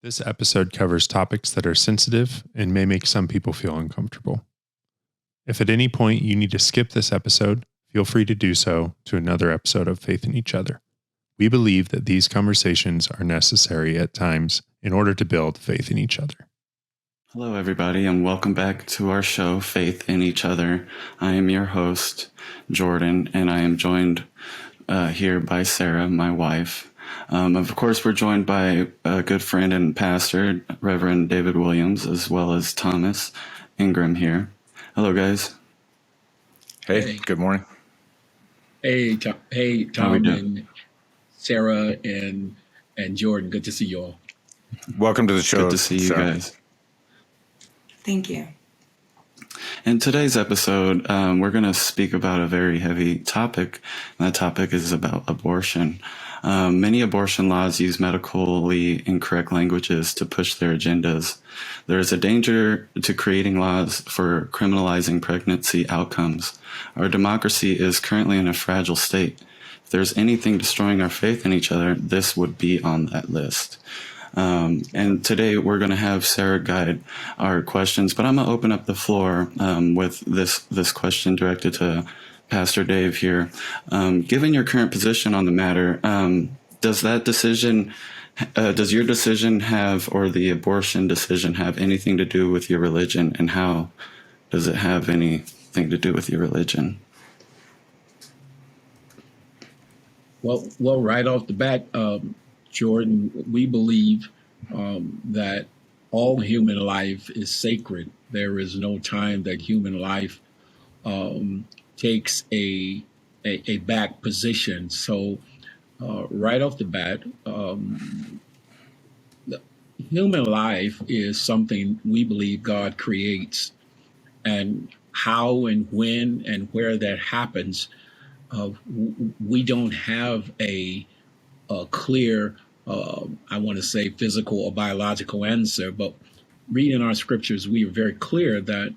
This episode covers topics that are sensitive and may make some people feel uncomfortable. If at any point you need to skip this episode, feel free to do so to another episode of Faith in Each Other. We believe that these conversations are necessary at times in order to build faith in each other. Hello, everybody, and welcome back to our show, Faith in Each Other. I am your host, Jordan, and I am joined here by Sarah, my wife. Of course, we're joined by a good friend and pastor, Reverend David Williams, as well as Thomas Ingram here. Hello, guys. Hey, good morning. Hey, Tom and Sarah and Jordan. Good to see you all. Welcome to the show. Good to see you guys. Thank you. In today's episode, we're going to speak about a very heavy topic. And that topic is about abortion. Many abortion laws use medically incorrect languages to push their agendas. There is a danger to creating laws for criminalizing pregnancy outcomes. Our democracy is currently in a fragile state. If there's anything destroying our faith in each other, this would be on that list. And today we're going to have Sarah guide our questions, but I'm going to open up the floor with this question directed to Pastor Dave here. Given your current position on the matter, does your decision have, or the abortion decision have anything to do with your religion, and how does it have anything to do with your religion? Well, right off the bat, Jordan, we believe that all human life is sacred. There is no time that human life takes a back position. So right off the bat, human life is something we believe God creates, and how and when and where that happens, we don't have a clear, I want to say, physical or biological answer. But reading our scriptures, we are very clear that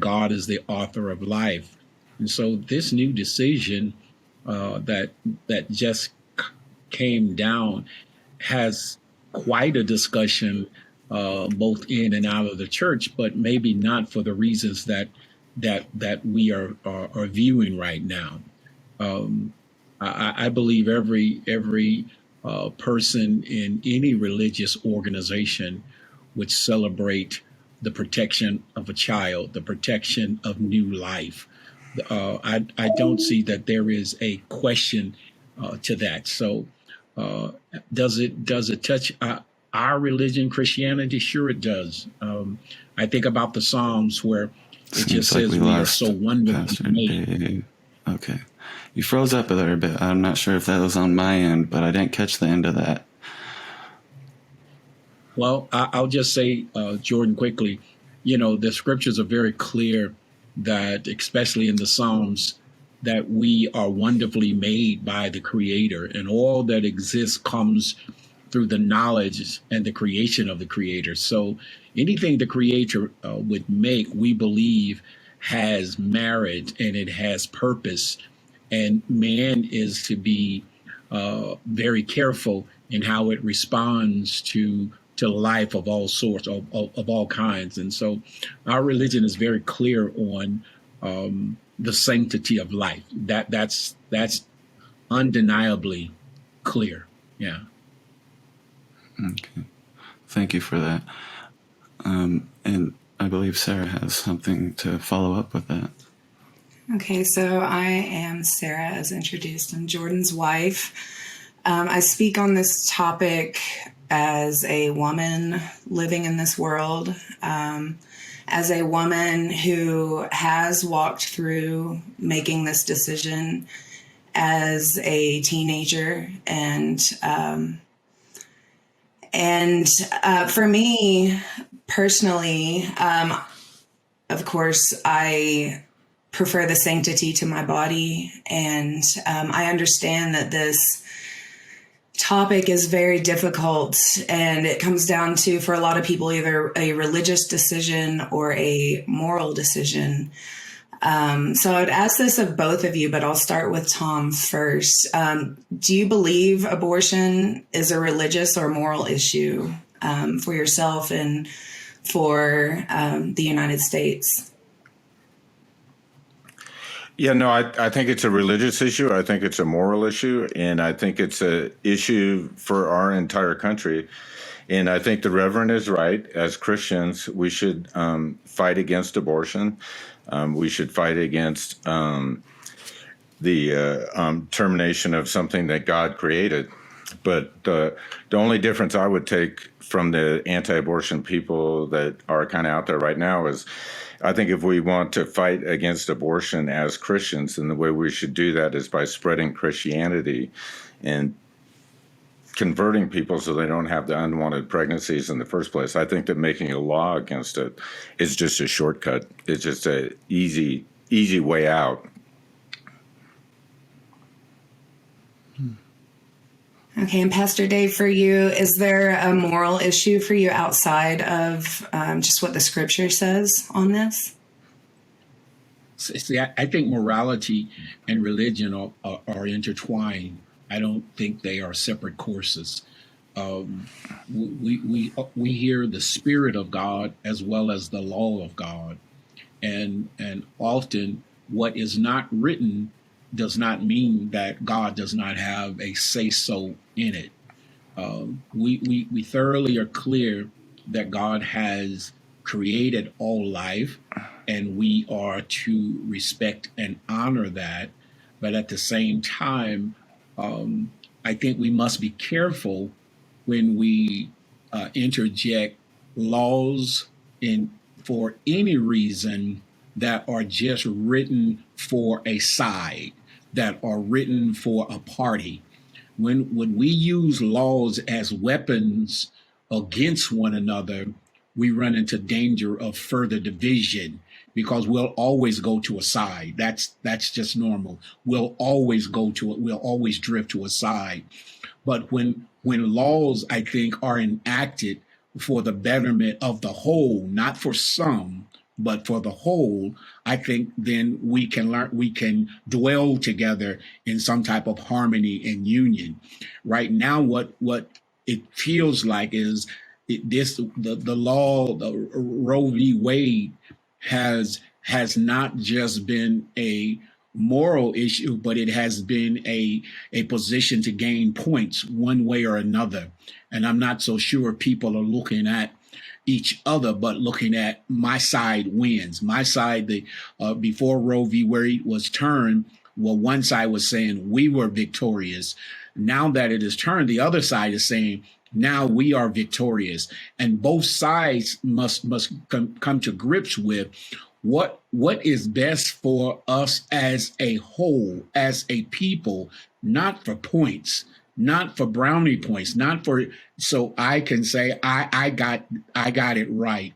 God is the author of life. And so this new decision that just came down has quite a discussion both in and out of the church, but maybe not for the reasons that we are viewing right now. I believe every person in any religious organization would celebrate the protection of a child, the protection of new life. I don't see that there is a question to that. So does it touch our religion, Christianity? Sure it does. I think about the Psalms where it just says we are so wonderfully made. Okay. You froze up a little bit. I'm not sure if that was on my end, but I didn't catch the end of that. Well, I'll just say, Jordan, quickly, the scriptures are very clear that, especially in the Psalms, that we are wonderfully made by the Creator, and all that exists comes through the knowledge and the creation of the Creator. So anything the Creator would make, we believe, has merit and it has purpose. And man is to be very careful in how it responds to life of all sorts, of all kinds. And so our religion is very clear on the sanctity of life. That's undeniably clear. Yeah. Okay. Thank you for that. And I believe Sarah has something to follow up with that. Okay, so I am Sarah, as introduced. I'm Jordan's wife. I speak on this topic as a woman living in this world, as a woman who has walked through making this decision as a teenager. And for me personally, of course, I prefer the sanctity to my body. And I understand that this topic is very difficult, and it comes down to, for a lot of people, either a religious decision or a moral decision. So I would ask this of both of you, but I'll start with Tom first. Do you believe abortion is a religious or moral issue? for yourself and for the United States? Yeah, no, I think it's a religious issue. I think it's a moral issue. And I think it's a issue for our entire country. And I think the Reverend is right. As Christians, we should fight against abortion. We should fight against the termination of something that God created. But the only difference I would take from the anti-abortion people that are kind of out there right now is, I think if we want to fight against abortion as Christians, then the way we should do that is by spreading Christianity and converting people so they don't have the unwanted pregnancies in the first place. I think that making a law against it is just a shortcut. It's just a easy way out. Okay, and Pastor Dave, for you, is there a moral issue for you outside of just what the scripture says on this? See, I think morality and religion are intertwined. I don't think they are separate courses. We hear the Spirit of God as well as the law of God, and often what is not written does not mean that God does not have a say-so in it. We thoroughly are clear that God has created all life, and we are to respect and honor that. But at the same time, I think we must be careful when we interject laws in for any reason that are just written for a side, that are written for a party. When we use laws as weapons against one another, we run into danger of further division, because we'll always go to a side. That's just normal. We'll always drift to a side. But when laws, I think, are enacted for the betterment of the whole, not for some, but for the whole, I think then we can dwell together in some type of harmony and union. Right now, what it feels like is the law, the Roe v. Wade has not just been a moral issue, but it has been a position to gain points one way or another. And I'm not so sure people are looking at each other, but looking at my side wins. My side, before Roe v. Wade was turned, well, one side was saying we were victorious. Now that it is turned, the other side is saying now we are victorious. And both sides must come to grips with what is best for us as a whole, as a people, not for points, not for brownie points, not for, so I can say I got it right.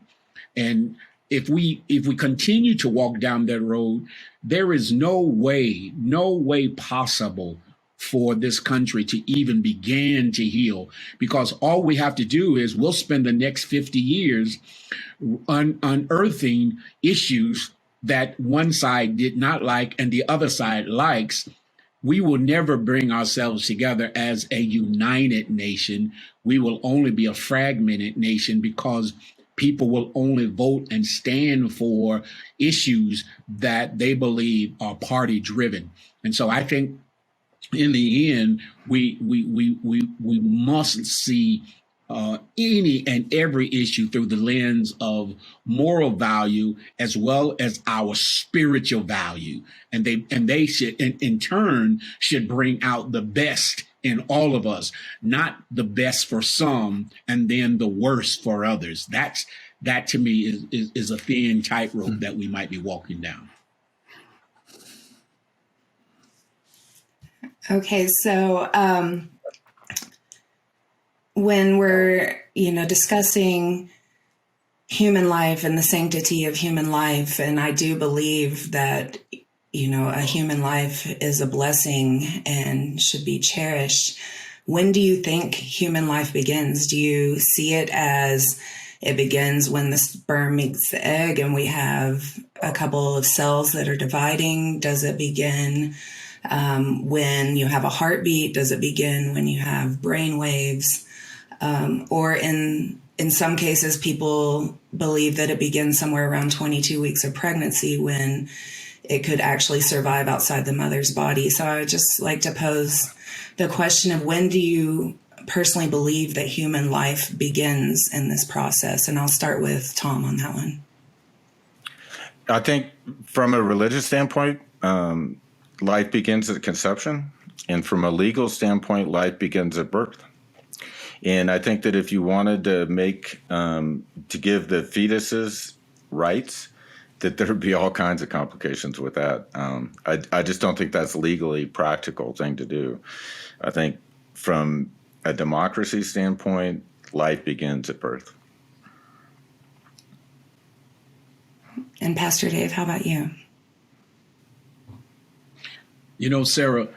And if we continue to walk down that road, there is no way possible for this country to even begin to heal, because all we have to do is we'll spend the next 50 years unearthing issues that one side did not like and the other side likes. We will never bring ourselves together as a united nation. We will only be a fragmented nation, because people will only vote and stand for issues that they believe are party driven. And so I think in the end, we must see any and every issue through the lens of moral value as well as our spiritual value, and they should in turn should bring out the best in all of us, not the best for some and then the worst for others. That to me is a thin tightrope that we might be walking down. Okay, so when we're, discussing human life and the sanctity of human life, and I do believe that, a human life is a blessing and should be cherished. When do you think human life begins? Do you see it as it begins when the sperm meets the egg and we have a couple of cells that are dividing? Does it begin when you have a heartbeat? Does it begin when you have brain waves? Or in some cases, people believe that it begins somewhere around 22 weeks of pregnancy when it could actually survive outside the mother's body. So I would just like to pose the question of, when do you personally believe that human life begins in this process? And I'll start with Tom on that one. I think from a religious standpoint, life begins at conception. And from a legal standpoint, life begins at birth. And I think that if you wanted to to give the fetuses rights, that there would be all kinds of complications with that. I just don't think that's a legally practical thing to do. I think from a democracy standpoint, life begins at birth. And Pastor Dave, how about you? Sarah,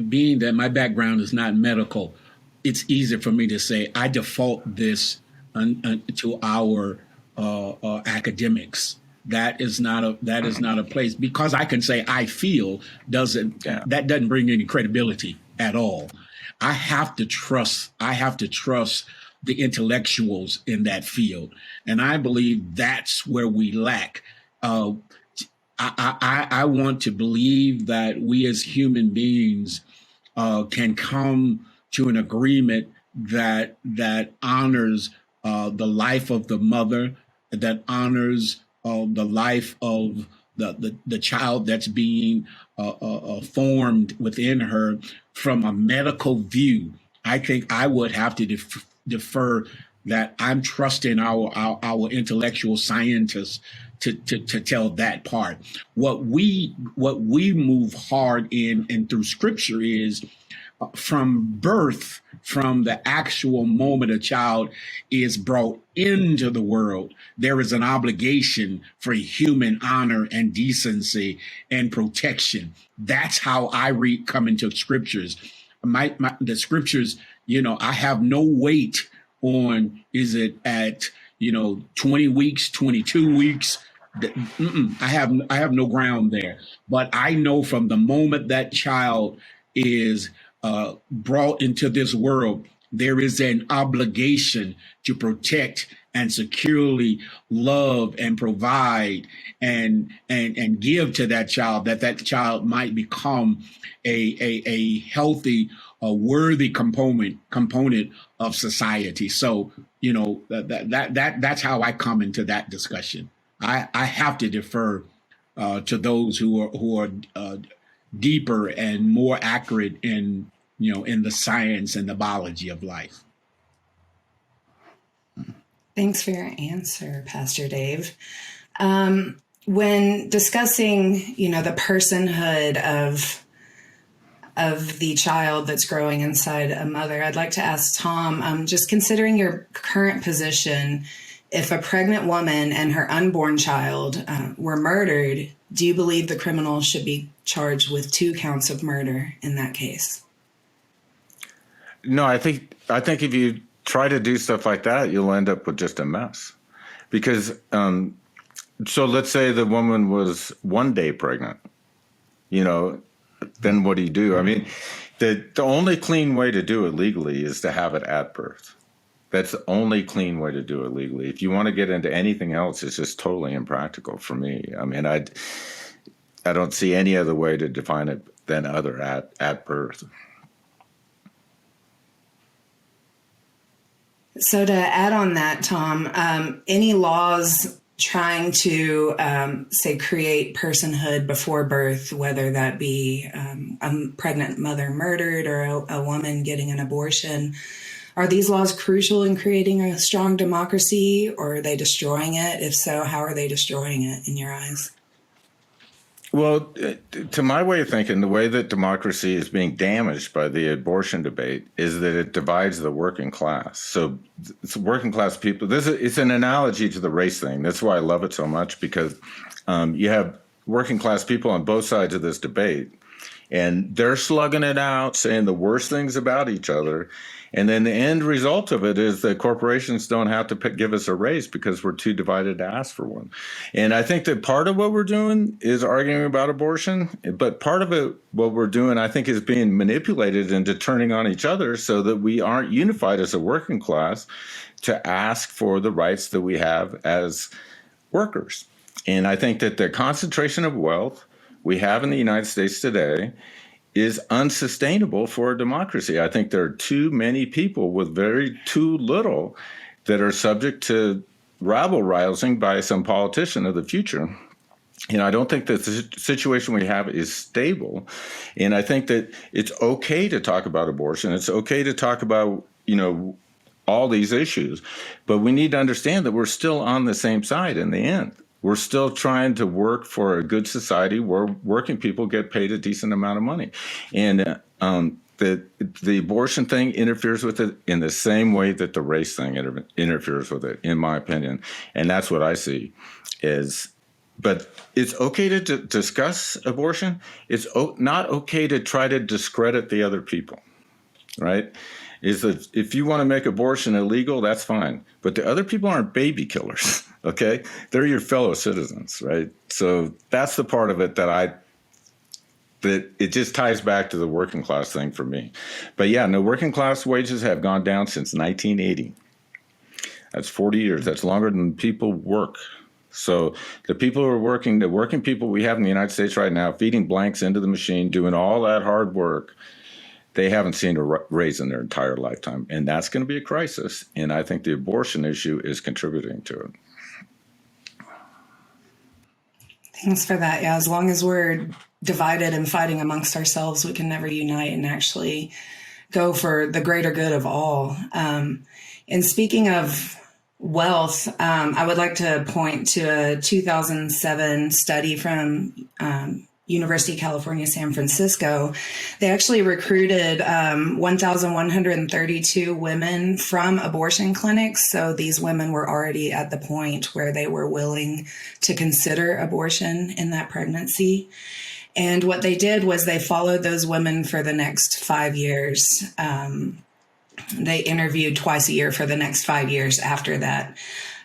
being that my background is not medical, it's easy for me to say I default this to our academics. That is not a place, because I can say I feel that doesn't bring any credibility at all. I have to trust the intellectuals in that field, and I believe that's where we lack. I want to believe that we as human beings can come to an agreement that honors the life of the mother, that honors the life of the child that's being formed within her from a medical view. I think I would have to defer that. I'm trusting our intellectual scientists to tell that part. What we move hard in and through Scripture is from birth, from the actual moment a child is brought into the world, there is an obligation for human honor and decency and protection. That's how I come into Scriptures. The Scriptures, I have no weight on, is it at 20 weeks, 22 weeks? I have no ground there. But I know from the moment that child is brought into this world, there is an obligation to protect and securely love and provide and give to that child, that child might become a healthy, worthy component of society. So that's how I come into that discussion. I have to defer to those who are deeper and more accurate in the science and the biology of life. Thanks for your answer, Pastor Dave. When discussing, the personhood of the child that's growing inside a mother, I'd like to ask Tom, just considering your current position, if a pregnant woman and her unborn child were murdered, do you believe the criminal should be charged with 2 counts of murder in that case? No, I think if you try to do stuff like that, you'll end up with just a mess. Because so let's say the woman was 1 day pregnant, then what do you do? I mean, the only clean way to do it legally is to have it at birth. That's the only clean way to do it legally. If you want to get into anything else, it's just totally impractical for me. I mean, I don't see any other way to define it than other at birth. So to add on that, Tom, any laws trying to, create personhood before birth, whether that be a pregnant mother murdered or a woman getting an abortion, are these laws crucial in creating a strong democracy, or are they destroying it? If so, how are they destroying it in your eyes? Well, to my way of thinking, the way that democracy is being damaged by the abortion debate is that it divides the working class. So it's working class people. It's an analogy to the race thing. That's why I love it so much, because you have working class people on both sides of this debate. And they're slugging it out, saying the worst things about each other. And then the end result of it is that corporations don't have to give us a raise because we're too divided to ask for one. And I think that part of what we're doing is arguing about abortion, but part of it, what we're doing, I think, is being manipulated into turning on each other so that we aren't unified as a working class to ask for the rights that we have as workers. And I think that the concentration of wealth we have in the United States today is unsustainable for a democracy. I think there are too many people with too little that are subject to rabble-rousing by some politician of the future. And I don't think that the situation we have is stable. And I think that it's okay to talk about abortion. It's okay to talk about, all these issues. But we need to understand that we're still on the same side in the end. We're still trying to work for a good society where working people get paid a decent amount of money. And the abortion thing interferes with it in the same way that the race thing interferes with it, in my opinion. And that's what I see but it's okay to discuss abortion. It's not okay to try to discredit the other people, right? Is that if you want to make abortion illegal, that's fine. But the other people aren't baby killers, okay? They're your fellow citizens, right? So that's the part of it that it just ties back to the working class thing for me. But yeah, no, working class wages have gone down since 1980. That's 40 years. That's longer than people work. So the people who are working, the working people we have in the United States right now, feeding blanks into the machine, doing all that hard work, they haven't seen a raise in their entire lifetime. And that's going to be a crisis. And I think the abortion issue is contributing to it. Thanks for that. Yeah, as long as we're divided and fighting amongst ourselves, we can never unite and actually go for the greater good of all. And speaking of wealth, I would like to point to a 2007 study from University of California, San Francisco. They actually recruited 1,132 women from abortion clinics. So these women were already at the point where they were willing to consider abortion in that pregnancy. And what they did was they followed those women for the next 5 years. They interviewed twice a year for the next 5 years after that.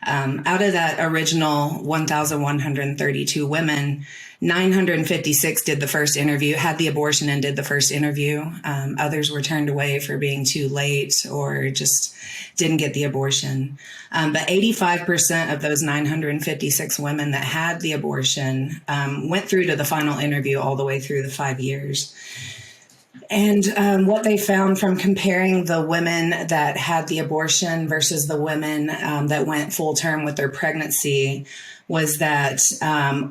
Out of that original 1,132 women, 956 did the first interview, had the abortion and did the first interview. Others were turned away for being too late or just didn't get the abortion. But 85% of those 956 women that had the abortion went through to the final interview all the way through the 5 years. And what they found from comparing the women that had the abortion versus the women that went full term with their pregnancy was that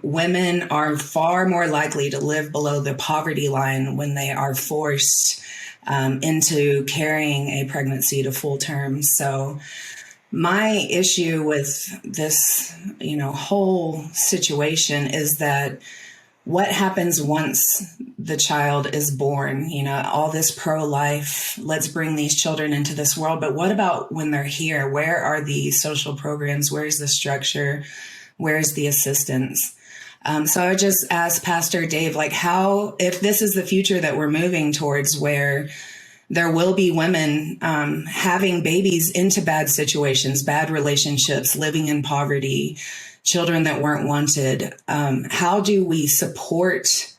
women are far more likely to live below the poverty line when they are forced into carrying a pregnancy to full term. So my issue with this, whole situation is that what happens once the child is born? All this pro-life, let's bring these children into this world. But what about when they're here? Where are the social programs? Where's the structure? Where's the assistance? So I would just ask Pastor Dave, if this is the future that we're moving towards, where there will be women having babies into bad situations, bad relationships, living in poverty, children that weren't wanted, how do we support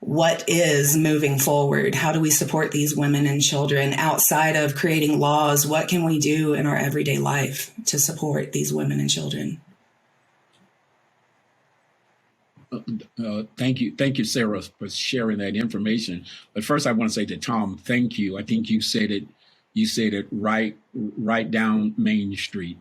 what is moving forward? How do we support these women and children outside of creating laws? What can we do in our everyday life to support these women and children? Thank you, Sarah, for sharing that information. But first, I want to say to Tom, thank you. I think you said it right down Main Street.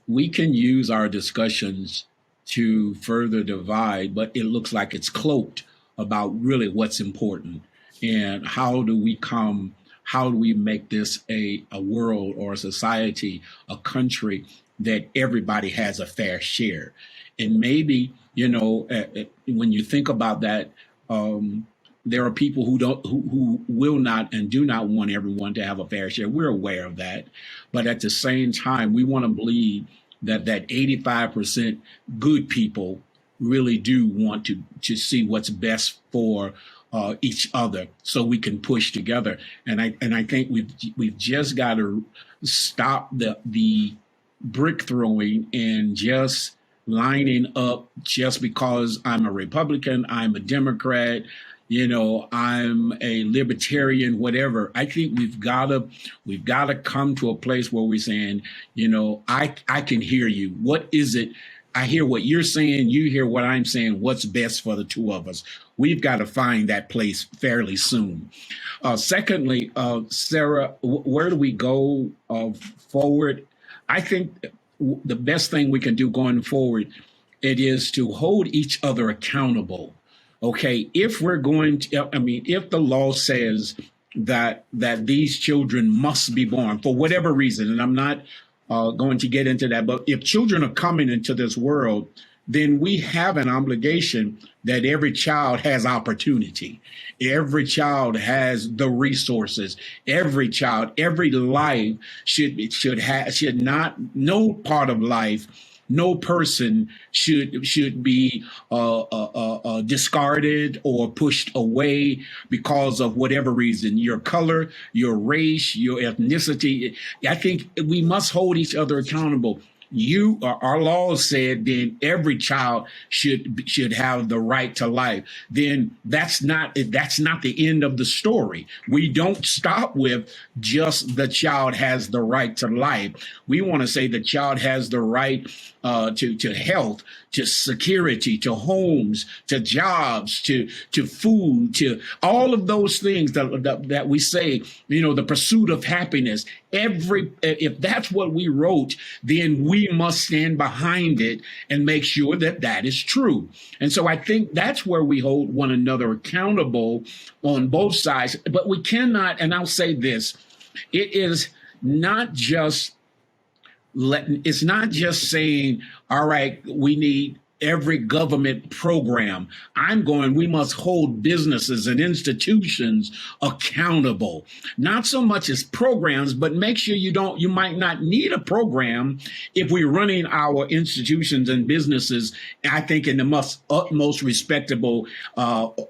We can use our discussions to further divide, but it looks like it's cloaked about really what's important and how do we make this a world or a society, a country that everybody has a fair share. And maybe, when you think about that, there are people who will not and do not want everyone to have a fair share. We're aware of that. But at the same time, we want to believe that 85% good people really do want to see what's best for each other so we can push together. And I think we've just got to stop the brick throwing and just lining up just because I'm a Republican, I'm a Democrat, I'm a libertarian, whatever. I think we've got to come to a place where we're saying, I can hear you. What is it? I hear what you're saying. You hear what I'm saying. What's best for the two of us? We've got to find that place fairly soon. Secondly, Sarah, where do we go forward? I think the best thing we can do going forward, it is to hold each other accountable. Okay, if we're going to, if the law says that these children must be born for whatever reason, and I'm not going to get into that, but if children are coming into this world, then we have an obligation that every child has opportunity. Every child has the resources. Every child, every life should not, no part of life, no person should be discarded or pushed away because of whatever reason, your color, your race, your ethnicity. I think we must hold each other accountable. Our laws said then every child should have the right to life. Then that's not the end of the story. We don't stop with just the child has the right to life. We want to say the child has the right to health, to security, to homes, to jobs, to food, to all of those things that we say, the pursuit of happiness. If that's what we wrote, then we must stand behind it and make sure that is true. And so I think that's where we hold one another accountable on both sides. But we cannot, and I'll say this, it is not just it's not just saying, all right, we need every government program. We must hold businesses and institutions accountable. Not so much as programs, but make sure you might not need a program if we're running our institutions and businesses, I think, in the utmost respectable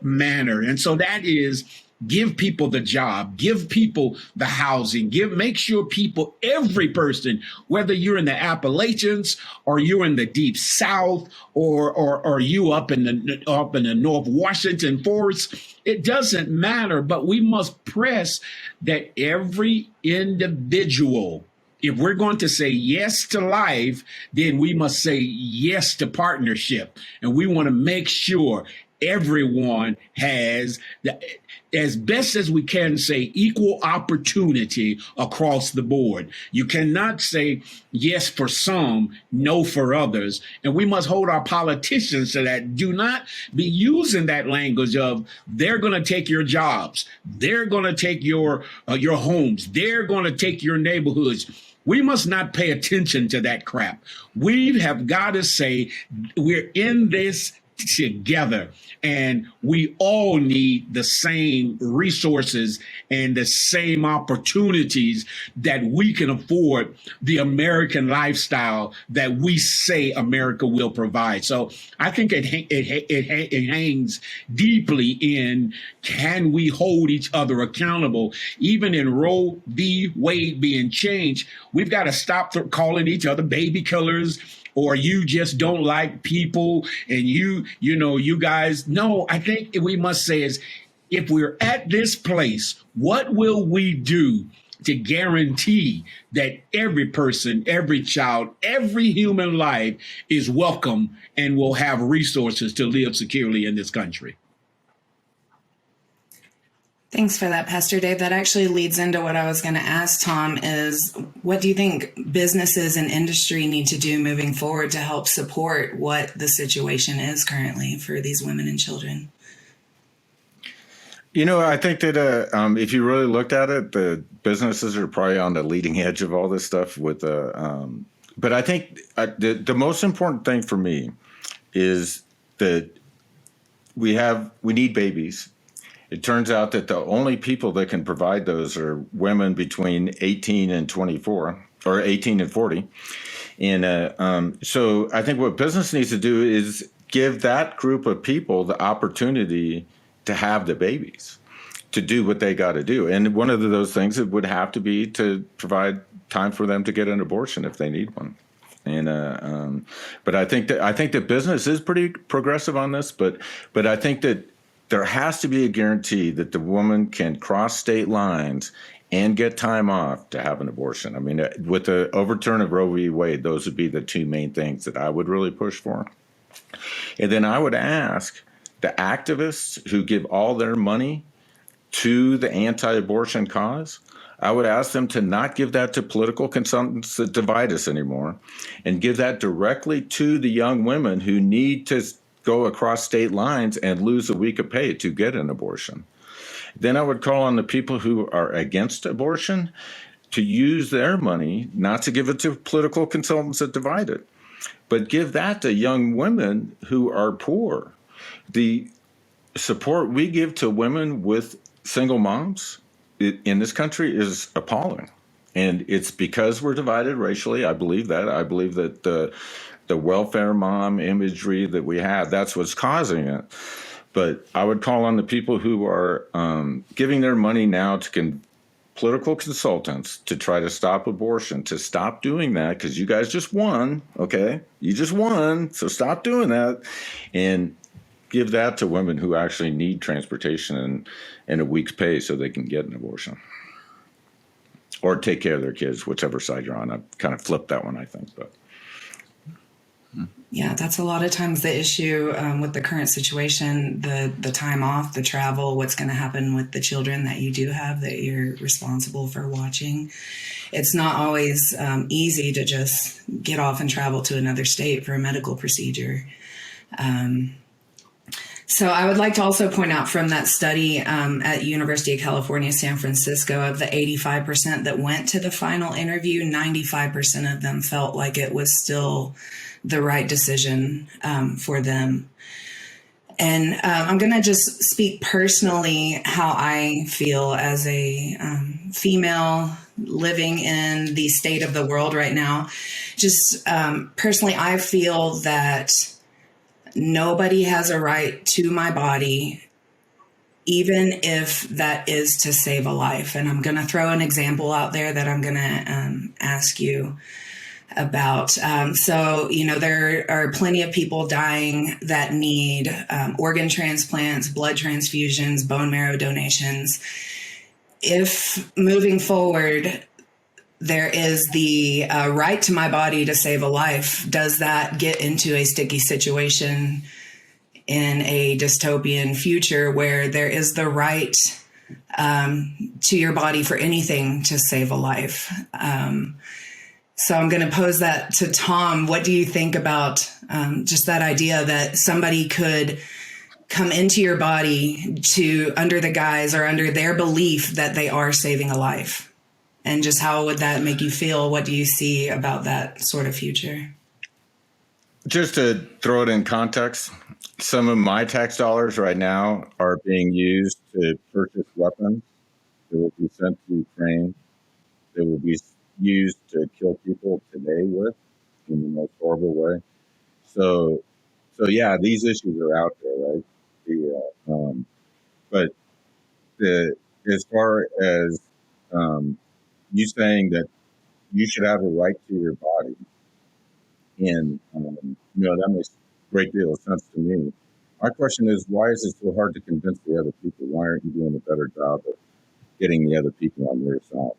manner. And so that is, give people the job, give people the housing, make sure people, every person, whether you're in the Appalachians or you're in the Deep South or you up in the North Washington forests, it doesn't matter. But we must press that every individual, if we're going to say yes to life, then we must say yes to partnership. And we want to make sure everyone has, as best as we can, say equal opportunity across the board. You cannot say yes for some, no for others. And we must hold our politicians to that. Do not be using that language of they're going to take your jobs. They're going to take your homes. They're going to take your neighborhoods. We must not pay attention to that crap. We have got to say we're in this together, and we all need the same resources and the same opportunities that we can afford the American lifestyle that we say America will provide. So I think it hangs deeply in, can we hold each other accountable? Even in Roe v. Wade being changed, we've got to stop calling each other baby killers, or you just don't like people and you guys. No, I think we must say is, if we're at this place, what will we do to guarantee that every person, every child, every human life is welcome and will have resources to live securely in this country? Thanks for that, Pastor Dave. That actually leads into what I was going to ask, Tom, is what do you think businesses and industry need to do moving forward to help support what the situation is currently for these women and children? I think that if you really looked at it, the businesses are probably on the leading edge of all this stuff. But I think the most important thing for me is that we need babies. It turns out that the only people that can provide those are women between 18 and 24, or 18 and 40. And so I think what business needs to do is give that group of people the opportunity to have the babies, to do what they got to do. And one of those things it would have to be to provide time for them to get an abortion if they need one. And but I think that business is pretty progressive on this, but I think that there has to be a guarantee that the woman can cross state lines and get time off to have an abortion. I mean, with the overturn of Roe v. Wade, those would be the two main things that I would really push for. And then I would ask the activists who give all their money to the anti-abortion cause, I would ask them to not give that to political consultants that divide us anymore, and give that directly to the young women who need to go across state lines and lose a week of pay to get an abortion. Then I would call on the people who are against abortion to use their money, not to give it to political consultants that divide it, but give that to young women who are poor. The support we give to women with single moms in this country is appalling. And it's because we're divided racially. I believe that. I believe that the welfare mom imagery that we have, that's what's causing it. But I would call on the people who are giving their money now to political consultants to try to stop abortion, to stop doing that, because you guys just won, okay? You just won, so stop doing that. And give that to women who actually need transportation and a week's pay so they can get an abortion. Or take care of their kids, whichever side you're on. I've kind of flipped that one, I think. But yeah, that's a lot of times the issue with the current situation, the time off, the travel, what's going to happen with the children that you do have that you're responsible for watching. It's not always easy to just get off and travel to another state for a medical procedure. So I would like to also point out from that study at University of California, San Francisco, of the 85% that went to the final interview, 95% of them felt like it was still the right decision for them. And I'm going to just speak personally how I feel as a female living in the state of the world right now. Just personally, I feel that nobody has a right to my body, even if that is to save a life. And I'm going to throw an example out there that I'm going to ask you about. So, there are plenty of people dying that need organ transplants, blood transfusions, bone marrow donations. If moving forward, there is the right to my body to save a life, does that get into a sticky situation in a dystopian future where there is the right to your body for anything to save a life? So I'm going to pose that to Tom. What do you think about just that idea that somebody could come into your body under the guise or under their belief that they are saving a life? And just how would that make you feel? What do you see about that sort of future? Just to throw it in context, some of my tax dollars right now are being used to purchase weapons that will be sent to Ukraine, that will be used to kill people today with in the most horrible way. So yeah, these issues are out there, right? But as far as you saying that you should have a right to your body, and that makes a great deal of sense to me. My question is, why is it so hard to convince the other people? Why aren't you doing a better job of getting the other people on your side?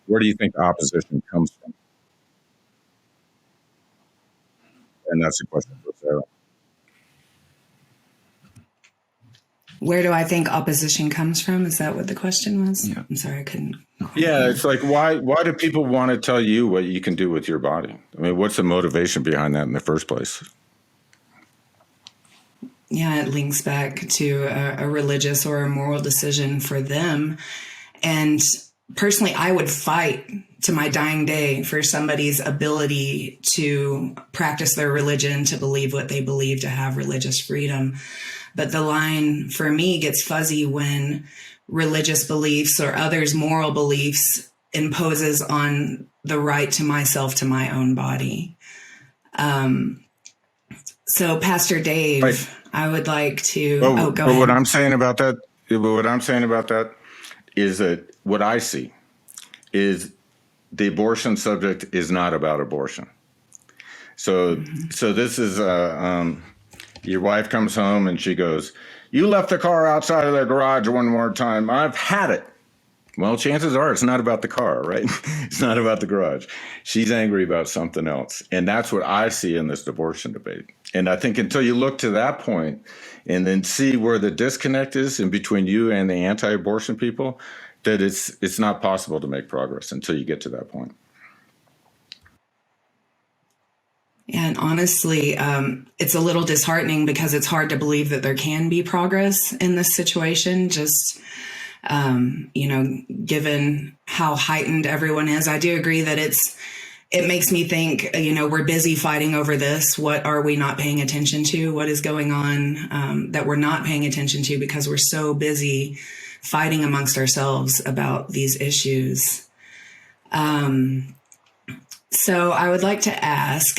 Where do you think opposition comes from? And that's a question for Sarah. Where do I think opposition comes from? Is that what the question was? Yeah. I'm sorry, I couldn't. Yeah, it's like, why do people want to tell you what you can do with your body? I mean, what's the motivation behind that in the first place? Yeah, it links back to a religious or a moral decision for them. And personally, I would fight to my dying day for somebody's ability to practice their religion, to believe what they believe, to have religious freedom. But the line for me gets fuzzy when religious beliefs or others' moral beliefs imposes on the right to myself, to my own body. So, Pastor Dave, Right. I would like to. But, Go but ahead. what I'm saying about that, is that what I see is the abortion subject is not about abortion. So, this is your wife comes home and she goes, "You left the car outside of the garage one more time. I've had it." Well, chances are it's not about the car, right? It's not about the garage. She's angry about something else. And that's what I see in this abortion debate. And I think until you look to that point and then see where the disconnect is in between you and the anti-abortion people, that it's not possible to make progress until you get to that point. And honestly, it's a little disheartening because it's hard to believe that there can be progress in this situation. Just, given how heightened everyone is, I do agree that it makes me think, we're busy fighting over this. What are we not paying attention to? What is going on that we're not paying attention to because we're so busy fighting amongst ourselves about these issues? So I would like to ask,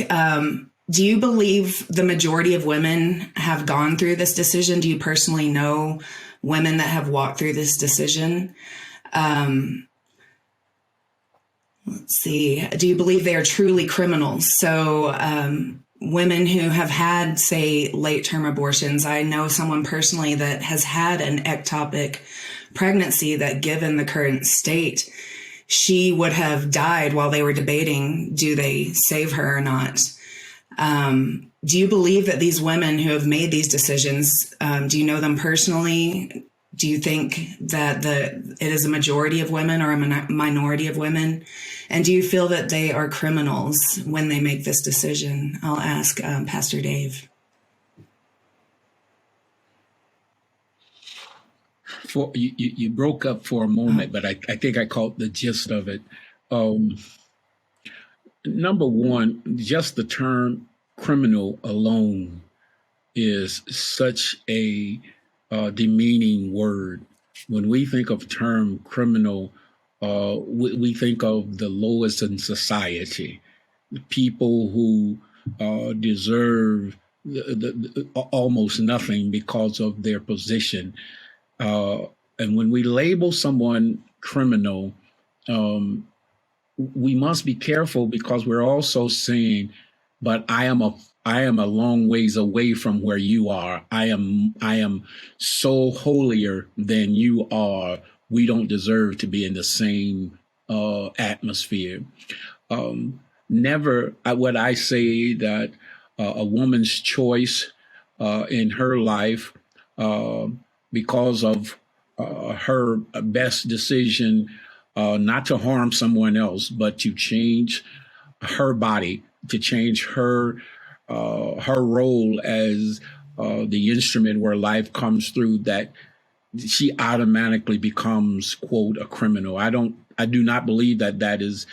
do you believe the majority of women have gone through this decision? Do you personally know women that have walked through this decision? Let's see. Do you believe they are truly criminals? So women who have had, say, late-term abortions. I know someone personally that has had an ectopic pregnancy that, given the current state, she would have died while they were debating, do they save her or not? Do you believe that these women who have made these decisions, do you know them personally? Do you think that it is a majority of women or a minority of women? And do you feel that they are criminals when they make this decision? I'll ask Pastor Dave. You broke up for a moment, but I think I caught the gist of it. Number one, just the term criminal alone is such a demeaning word. When we think of term criminal, we think of the lowest in society, people who deserve almost nothing because of their position. And when we label someone criminal, we must be careful because we're also saying, but I am a long ways away from where you are. I am so holier than you are. We don't deserve to be in the same atmosphere. Never would I say that a woman's choice in her life, because of her best decision not to harm someone else, but to change her body, to change her role as the instrument where life comes through, that she automatically becomes, quote, a criminal. I do not believe that is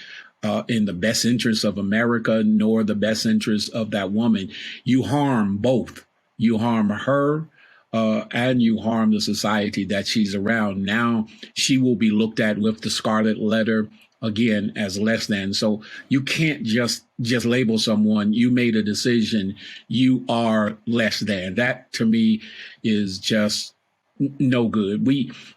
in the best interest of America, nor the best interest of that woman. You harm both. You harm her, and you harm the society that she's around. Now she will be looked at with the scarlet letter again as less than. So you can't just label someone, you made a decision, you are less than. That to me is just no good.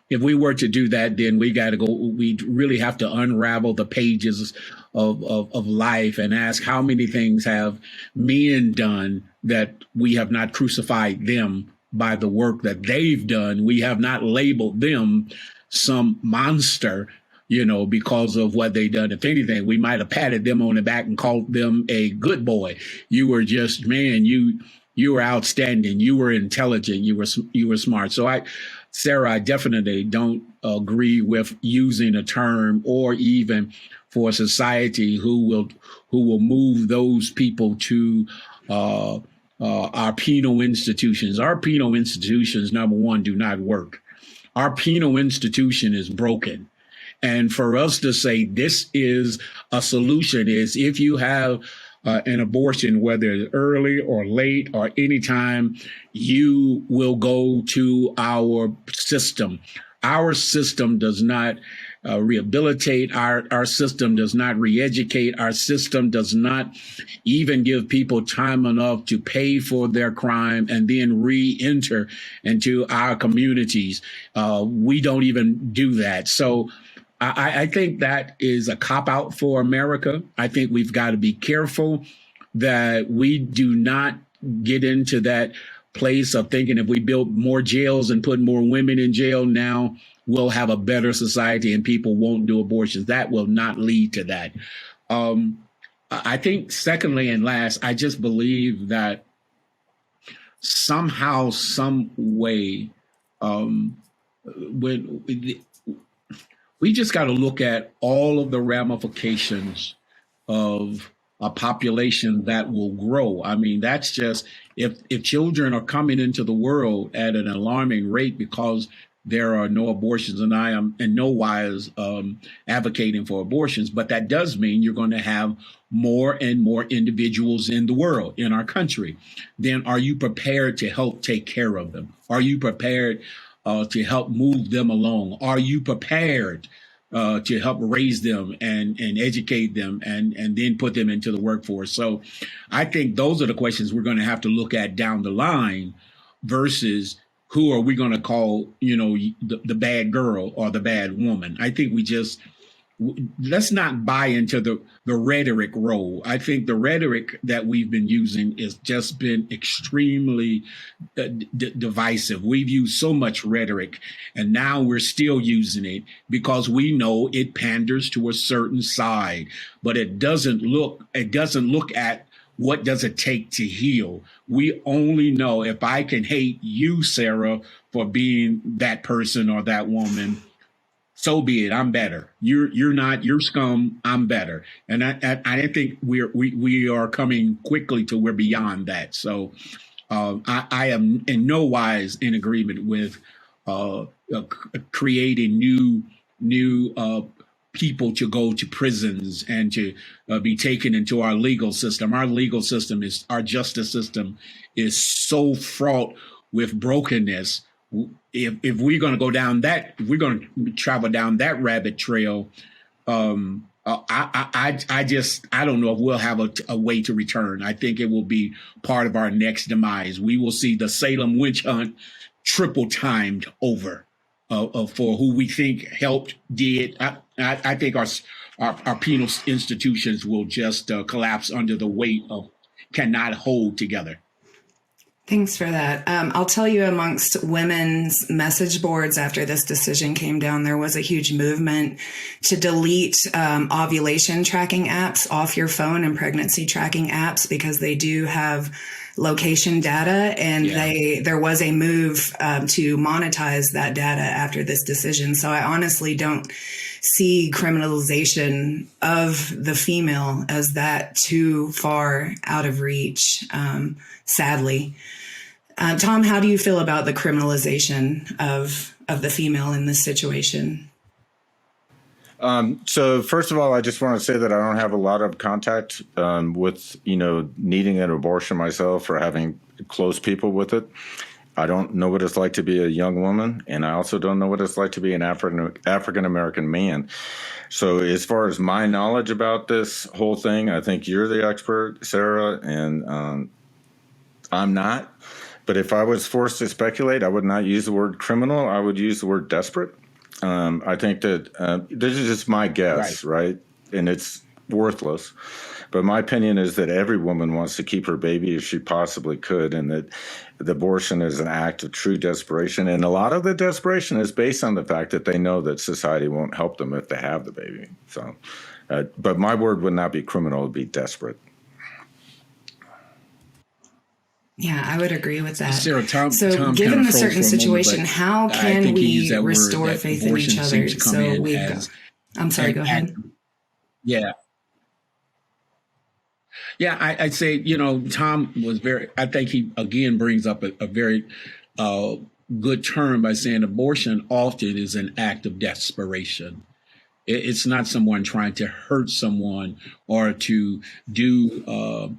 If we were to do that, then we got to go. We really have to unravel the pages of life and ask how many things have men done that we have not crucified them by the work that they've done. We have not labeled them some monster, because of what they done. If anything, we might have patted them on the back and called them a good boy. You were just, man, you were outstanding. You were intelligent. You were smart. So Sarah, I definitely don't agree with using a term, or even for a society who will move those people to our penal institutions. Our penal institutions, number one, do not work. Our penal institution is broken. And for us to say this is a solution is if you have an abortion, whether it's early or late or anytime, you will go to our system. Our system does not rehabilitate. Our system does not re-educate. Our system does not even give people time enough to pay for their crime and then re-enter into our communities. We don't even do that. So I think that is a cop-out for America. I think we've got to be careful that we do not get into that place of thinking if we build more jails and put more women in jail now, we'll have a better society and people won't do abortions. That will not lead to that. I think secondly and last, I just believe that somehow, some way, when we just got to look at all of the ramifications of a population that will grow. I mean, that's just if children are coming into the world at an alarming rate because there are no abortions, and I am in no wise advocating for abortions, but that does mean you're going to have more and more individuals in the world, in our country. Then are you prepared to help take care of them? Are you prepared to help move them along? Are you prepared to help raise them and educate them and then put them into the workforce? So I think those are the questions we're going to have to look at down the line versus who are we going to call, the bad girl or the bad woman. I think let's not buy into the rhetoric role. I think the rhetoric that we've been using has just been extremely divisive. We've used so much rhetoric, and now we're still using it because we know it panders to a certain side, but it doesn't look at what does it take to heal. We only know if I can hate you, Sarah, for being that person or that woman, so be it. I'm better. You're not. You're scum. I'm better. And I think we are coming quickly to we're beyond that. So I am in no wise in agreement with creating new people to go to prisons and to be taken into our legal system. Our legal system our justice system is so fraught with brokenness. If we're going to go down that, if we're going to travel down that rabbit trail, I don't know if we'll have a way to return. I think it will be part of our next demise. We will see the Salem witch hunt triple timed over for who we think helped, did. I think our penal institutions will just collapse under the weight of cannot hold together. Thanks for that. I'll tell you, amongst women's message boards after this decision came down, there was a huge movement to delete ovulation tracking apps off your phone and pregnancy tracking apps because they do have location data, and there was a move to monetize that data after this decision. So I honestly don't see criminalization of the female as that too far out of reach, sadly. Tom, how do you feel about the criminalization of the female in this situation? So first of all, I just want to say that I don't have a lot of contact with, needing an abortion myself or having close people with it. I don't know what it's like to be a young woman, and I also don't know what it's like to be an African-American man. So as far as my knowledge about this whole thing, I think you're the expert, Sarah, and I'm not. But if I was forced to speculate, I would not use the word criminal. I would use the word desperate. I think that this is just my guess, right? And it's worthless. But my opinion is that every woman wants to keep her baby if she possibly could, and that the abortion is an act of true desperation. And a lot of the desperation is based on the fact that they know that society won't help them if they have the baby. So, but my word would not be criminal; it would be desperate. Yeah, I would agree with that. Sarah, Tom given a certain situation, how can we restore faith in each other? So I'm sorry, go ahead. Yeah, I'd say, Tom was I think he, again, brings up a very good term by saying abortion often is an act of desperation. It's not someone trying to hurt someone or to do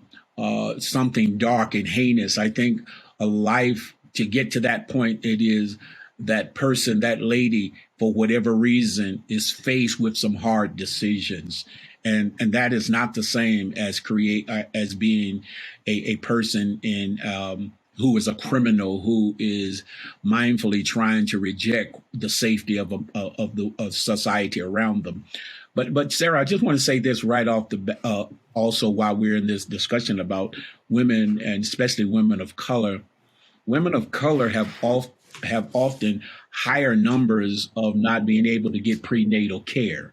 something dark and heinous. I think a life, to get to that point, it is that person, that lady, for whatever reason, is faced with some hard decisions. And that is not the same as as being a person in who is a criminal, who is mindfully trying to reject the safety of society around them. But Sarah, I just want to say this right off the also while we're in this discussion about women, and especially women of color. Women of color have often higher numbers of not being able to get prenatal care.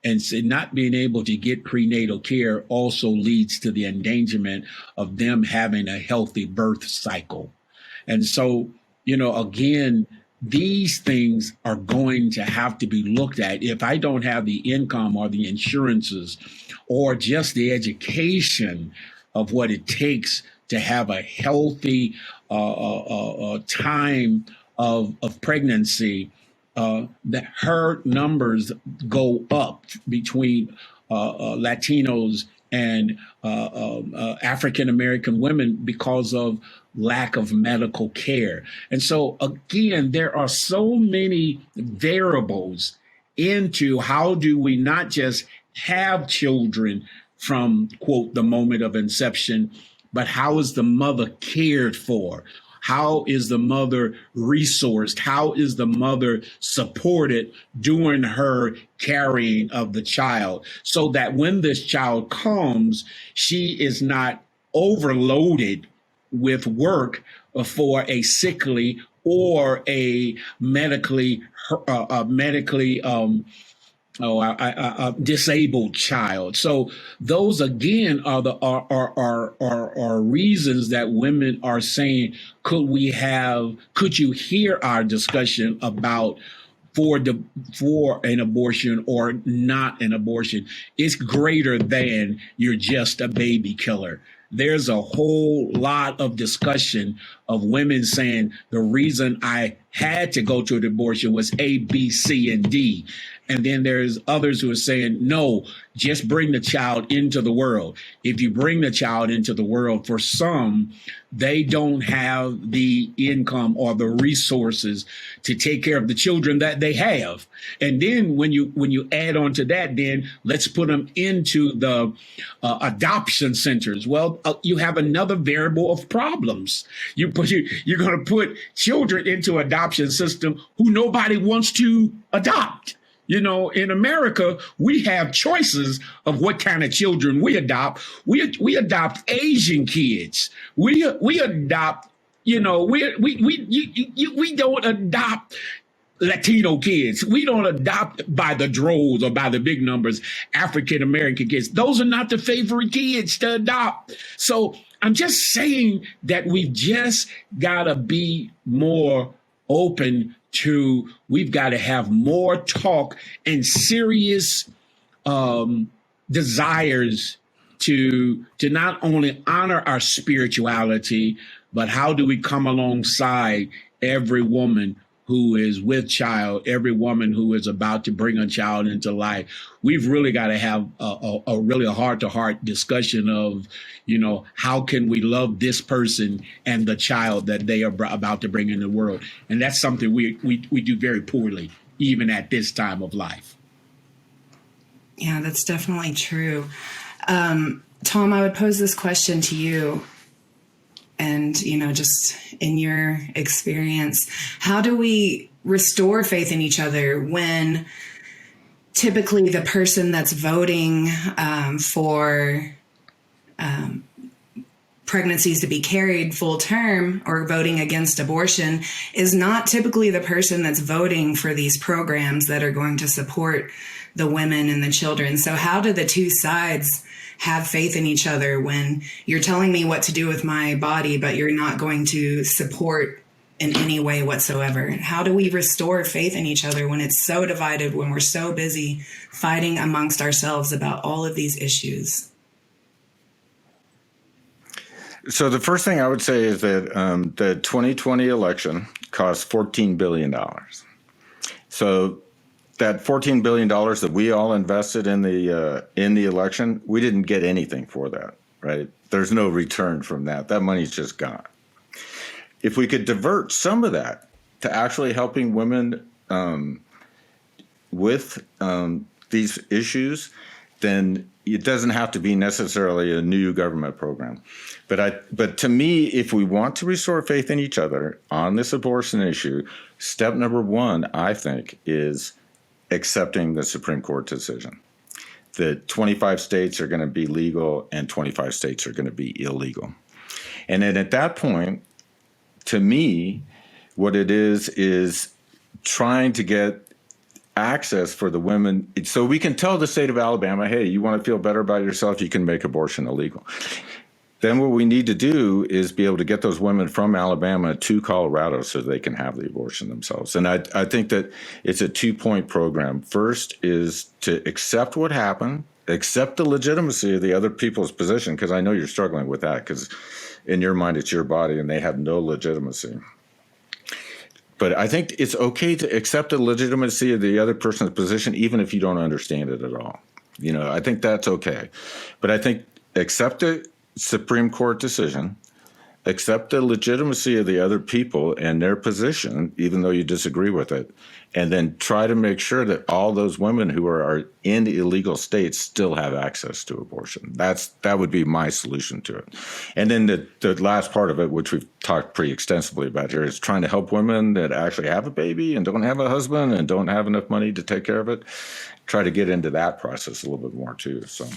And so not being able to get prenatal care also leads to the endangerment of them having a healthy birth cycle. And so, again, these things are going to have to be looked at. If I don't have the income or the insurances or just the education of what it takes to have a healthy time of pregnancy, that her numbers go up between Latinos and African American women because of lack of medical care. And so, again, there are so many variables into how do we not just have children from, quote, the moment of inception, but how is the mother cared for? How is the mother resourced? How is the mother supported during her carrying of the child, so that when this child comes, she is not overloaded with work for a sickly or a medically disabled child. So those again are reasons that women are saying, could you hear our discussion about for an abortion or not an abortion? It's greater than you're just a baby killer. There's a whole lot of discussion of women saying the reason I had to go to an abortion was A, B, C, and D. And then there's others who are saying, no, just bring the child into the world. If you bring the child into the world, for some, they don't have the income or the resources to take care of the children that they have. And then when you add on to that, then let's put them into the adoption centers. Well, you have another variable of problems. You're going to put children into adoption system who nobody wants to adopt. In America, we have choices of what kind of children we adopt. We adopt Asian kids. We adopt, we don't adopt Latino kids. We don't adopt by the droves or by the big numbers African American kids. Those are not the favorite kids to adopt. So I'm just saying that we've just got to be more open to, we've got to have more talk and serious desires to not only honor our spirituality, but how do we come alongside every woman who is with child, every woman who is about to bring a child into life. We've really got to have a really heart-to-heart discussion of, how can we love this person and the child that they are about to bring into the world? And that's something we do very poorly, even at this time of life. Yeah, that's definitely true. Tom, I would pose this question to you. And, just in your experience, how do we restore faith in each other when typically the person that's voting for pregnancies to be carried full term or voting against abortion is not typically the person that's voting for these programs that are going to support the women and the children? So how do the two sides have faith in each other when you're telling me what to do with my body, but you're not going to support in any way whatsoever? How do we restore faith in each other when it's so divided, when we're so busy fighting amongst ourselves about all of these issues? So the first thing I would say is that the 2020 election cost $14 billion. So that $14 billion that we all invested in the election, we didn't get anything for that, right? There's no return from that. That money's just gone. If we could divert some of that to actually helping women with these issues, then it doesn't have to be necessarily a new government program. But to me, if we want to restore faith in each other on this abortion issue, step number one, I think, is accepting the Supreme Court decision. That 25 states are going to be legal and 25 states are going to be illegal. And then at that point, to me, what it is trying to get access for the women. So we can tell the state of Alabama, hey, you want to feel better about yourself, you can make abortion illegal. Then what we need to do is be able to get those women from Alabama to Colorado so they can have the abortion themselves. And I think that it's a 2-point program. First is to accept what happened, accept the legitimacy of the other people's position, because I know you're struggling with that, because in your mind it's your body and they have no legitimacy. But I think it's okay to accept the legitimacy of the other person's position, even if you don't understand it at all. I think that's okay. But I think accept the Supreme Court decision, accept the legitimacy of the other people and their position, even though you disagree with it, and then try to make sure that all those women who are in illegal states still have access to abortion. That would be my solution to it. And then the last part of it, which we've talked pretty extensively about here, is trying to help women that actually have a baby and don't have a husband and don't have enough money to take care of it. Try to get into that process a little bit more too. So,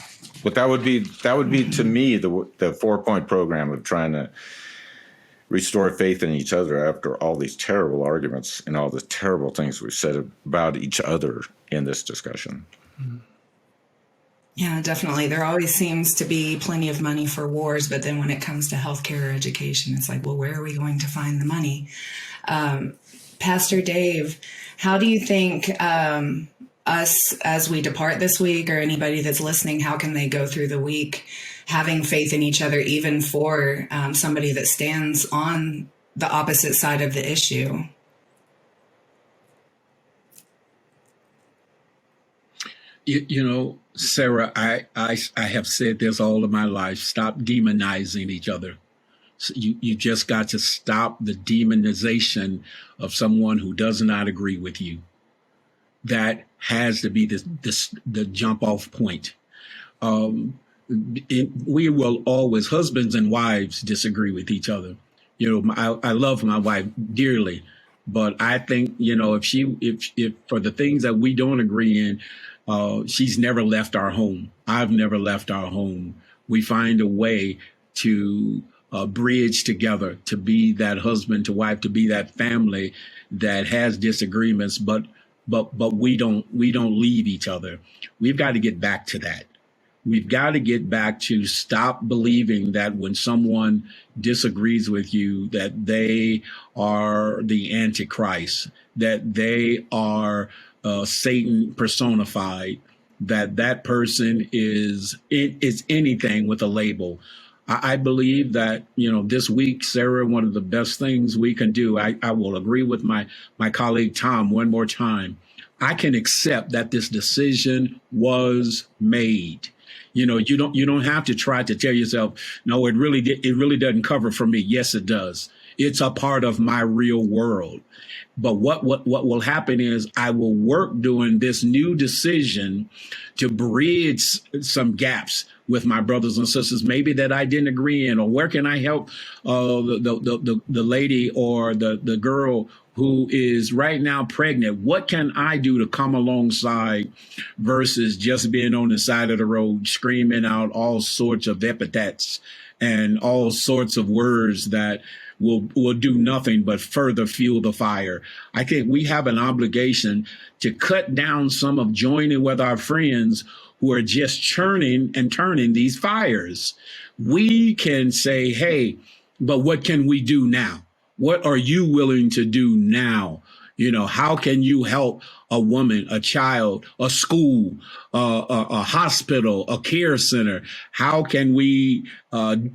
but that would be to me the 4-point program of trying to restore faith in each other after all these terrible arguments and all the terrible things we've said about each other in this discussion. Yeah, definitely. There always seems to be plenty of money for wars, but then when it comes to healthcare or education, it's like, well, where are we going to find the money? Pastor Dave, how do you think us, as we depart this week, or anybody that's listening, how can they go through the week having faith in each other, even for somebody that stands on the opposite side of the issue? Sarah, I have said this all of my life: stop demonizing each other. So you just got to stop the demonization of someone who does not agree with you. That has to be the jump off point. We will always, husbands and wives, disagree with each other. I love my wife dearly, but I think, if for the things that we don't agree in, she's never left our home. I've never left our home. We find a way to bridge together, to be that husband to wife, to be that family that has disagreements, but we don't leave each other. We've got to get back to that. We've got to get back to stop believing that when someone disagrees with you, that they are the Antichrist, that they are Satan personified, that person is anything with a label. I believe that, this week, Sarah, one of the best things we can do, I will agree with my colleague Tom one more time. I can accept that this decision was made. You don't have to try to tell yourself, no, it really doesn't cover for me. Yes, it does. It's a part of my real world. But what will happen is I will work doing this new decision to bridge some gaps with my brothers and sisters, maybe that I didn't agree in, or where can I help the lady or the girl who is right now pregnant? What can I do to come alongside versus just being on the side of the road, screaming out all sorts of epithets and all sorts of words that will do nothing but further fuel the fire. I think we have an obligation to cut down some of joining with our friends who are just churning and turning these fires. We can say, hey, but what can we do now? What are you willing to do now? How can you help a woman, a child, a school, a hospital, a care center? How can we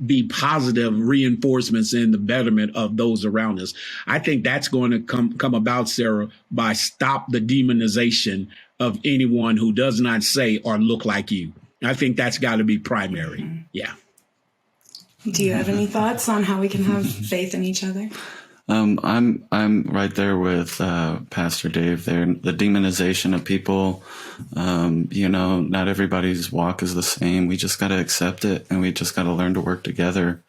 be positive reinforcements in the betterment of those around us? I think that's going to come about, Sarah, by stop the demonization of anyone who does not say or look like you. I think that's got to be primary. Mm-hmm. Yeah. Do you have any thoughts on how we can have faith in each other? I'm right there with Pastor Dave there. The demonization of people, not everybody's walk is the same. We just got to accept it, and we just got to learn to work together.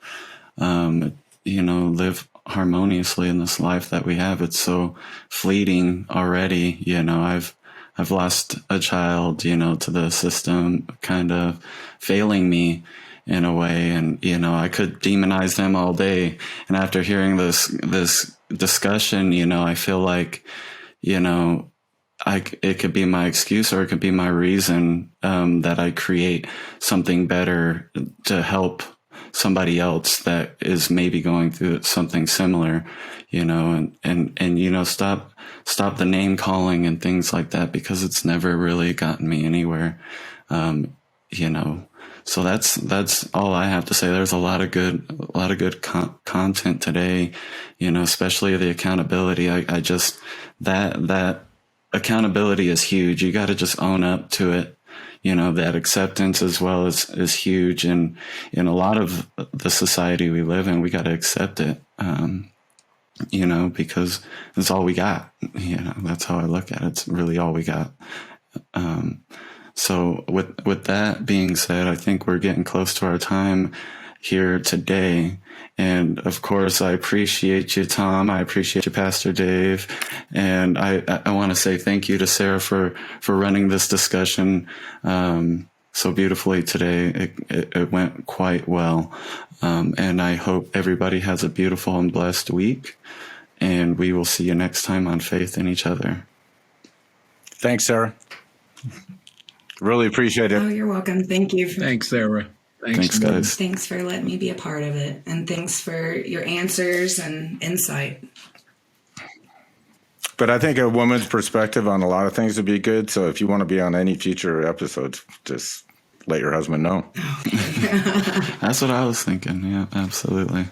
Live harmoniously in this life that we have. It's so fleeting already. I've lost a child, to the system kind of failing me in a way. And, I could demonize them all day. And after hearing this discussion, I feel like, it could be my excuse or it could be my reason, that I create something better to help somebody else that is maybe going through something similar, and stop the name calling and things like that, because it's never really gotten me anywhere. So that's all I have to say. There's a lot of good content today, especially the accountability. I just, that accountability is huge. You got to just own up to it. That acceptance as well is huge. And in a lot of the society we live in, we got to accept it, because it's all we got. That's how I look at it. It's really all we got. So with that being said, I think we're getting close to our time here today. And of course, I appreciate you, Tom. I appreciate you, Pastor Dave. And I want to say thank you to Sarah for running this discussion so beautifully today. It went quite well. And I hope everybody has a beautiful and blessed week. And we will see you next time on Faith in Each Other. Thanks, Sarah. Really appreciate it. Oh, you're welcome. Thank you. Thanks, Sarah. Thanks, guys. Thanks for letting me be a part of it. And thanks for your answers and insight. But I think a woman's perspective on a lot of things would be good. So if you want to be on any future episodes, just let your husband know. That's what I was thinking. Yeah, absolutely.